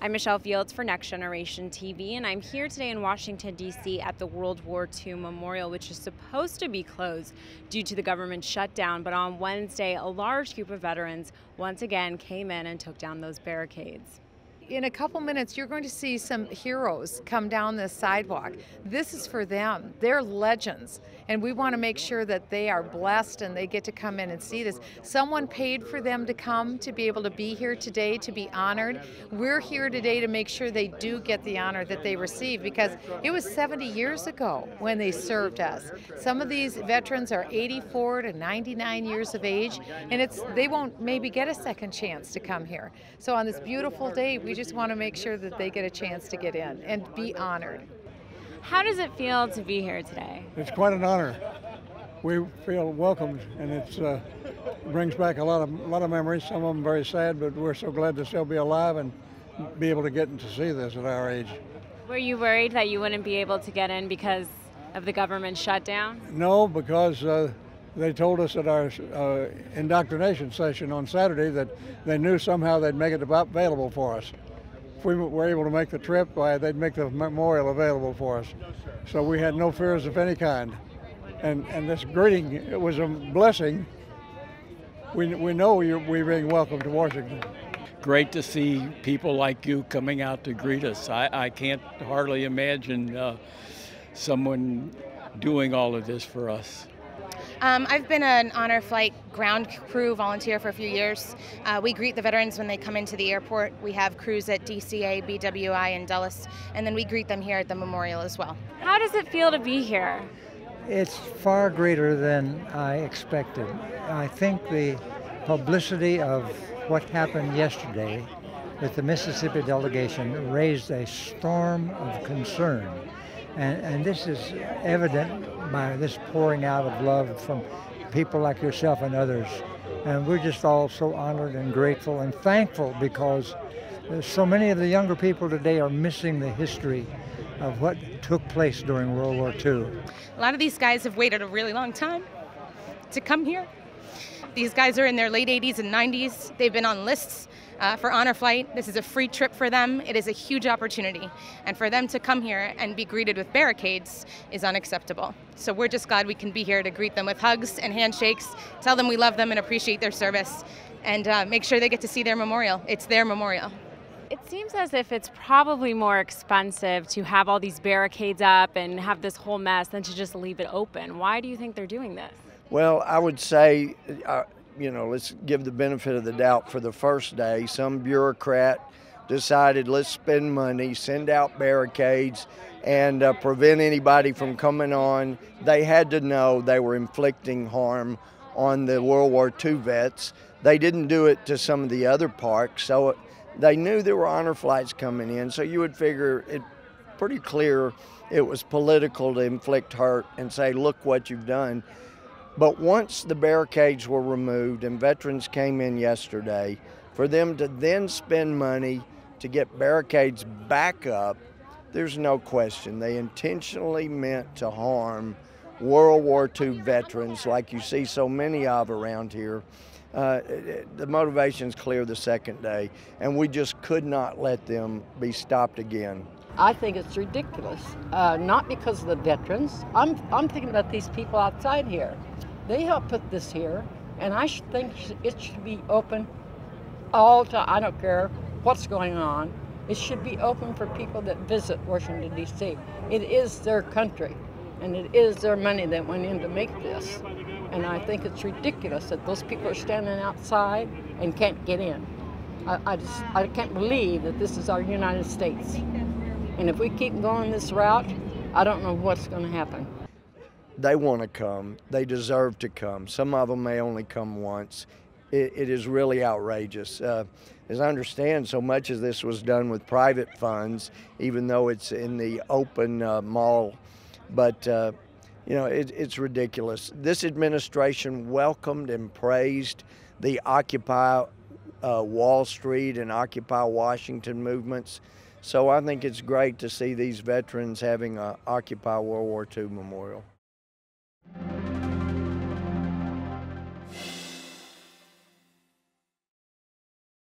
I'm Michelle Fields for Next Generation TV, and I'm here today in Washington, D.C. at the World War II Memorial, which is supposed to be closed due to the government shutdown. But on Wednesday, a large group of veterans once again came in and took down those barricades. In a couple minutes, you're going to see some heroes come down the sidewalk. This is for them. They're legends, and we want to make sure that they are blessed and they get to come in and see this. Someone paid for them to come to be able to be here today, to be honored. We're here today to make sure they do get the honor that they receive, because it was 70 years ago when they served us. Some of these veterans are 84 to 99 years of age, and they won't maybe get a second chance to come here. So on this beautiful day, we just want to make sure that they get a chance to get in and be honored. How does it feel to be here today? It's quite an honor. We feel welcomed, and it brings back a lot of memories. Some of them very sad, but we're so glad to still be alive and be able to get to see this at our age. Were you worried that you wouldn't be able to get in because of the government shutdown? No, because they told us at our indoctrination session on Saturday that they knew somehow they'd make it available for us. If we were able to make the trip, they'd make the memorial available for us. So we had no fears of any kind. And this greeting, it was a blessing. We know we're being welcomed to Washington. Great to see people like you coming out to greet us. I can't hardly imagine someone doing all of this for us. I've been an honor flight ground crew volunteer for a few years. We greet the veterans when they come into the airport. We have crews at DCA, BWI, and Dulles, and then we greet them here at the memorial as well. How does it feel to be here? It's far greater than I expected. I think the publicity of what happened yesterday with the Mississippi delegation raised a storm of concern. And this is evident by this pouring out of love from people like yourself and others. And we're just all so honored and grateful and thankful, because so many of the younger people today are missing the history of what took place during World War II. A lot of these guys have waited a really long time to come here. These guys are in their late 80s and 90s. They've been on lists for honor flight. This is a free trip for them. It is a huge opportunity. And for them to come here and be greeted with barricades is unacceptable. So we're just glad we can be here to greet them with hugs and handshakes, tell them we love them and appreciate their service, and make sure they get to see their memorial. It's their memorial. It seems as if it's probably more expensive to have all these barricades up and have this whole mess than to just leave it open. Why do you think they're doing this? Well, I would say, let's give the benefit of the doubt. For the first day, some bureaucrat decided, let's spend money, send out barricades, and prevent anybody from coming on. They had to know they were inflicting harm on the World War II vets. They didn't do it to some of the other parks, so they knew there were honor flights coming in, so you would figure it pretty clear it was political to inflict hurt and say, look what you've done. But once the barricades were removed and veterans came in yesterday, for them to then spend money to get barricades back up, there's no question they intentionally meant to harm World War II veterans like you see so many of around here. The motivation's clear the second day, and we just could not let them be stopped again. I think it's ridiculous, not because of the veterans. I'm thinking about these people outside here. They helped put this here, and I think it should be open all time. I don't care what's going on. It should be open for people that visit Washington, D.C. It is their country, and it is their money that went in to make this. And I think it's ridiculous that those people are standing outside and can't get in. I can't believe that this is our United States. And if we keep going this route, I don't know what's going to happen. They want to come. They deserve to come. Some of them may only come once. It is really outrageous. As I understand, so much of this was done with private funds, even though it's in the open mall. But, it's ridiculous. This administration welcomed and praised the Occupy Wall Street and Occupy Washington movements. So I think it's great to see these veterans having an Occupy World War II memorial.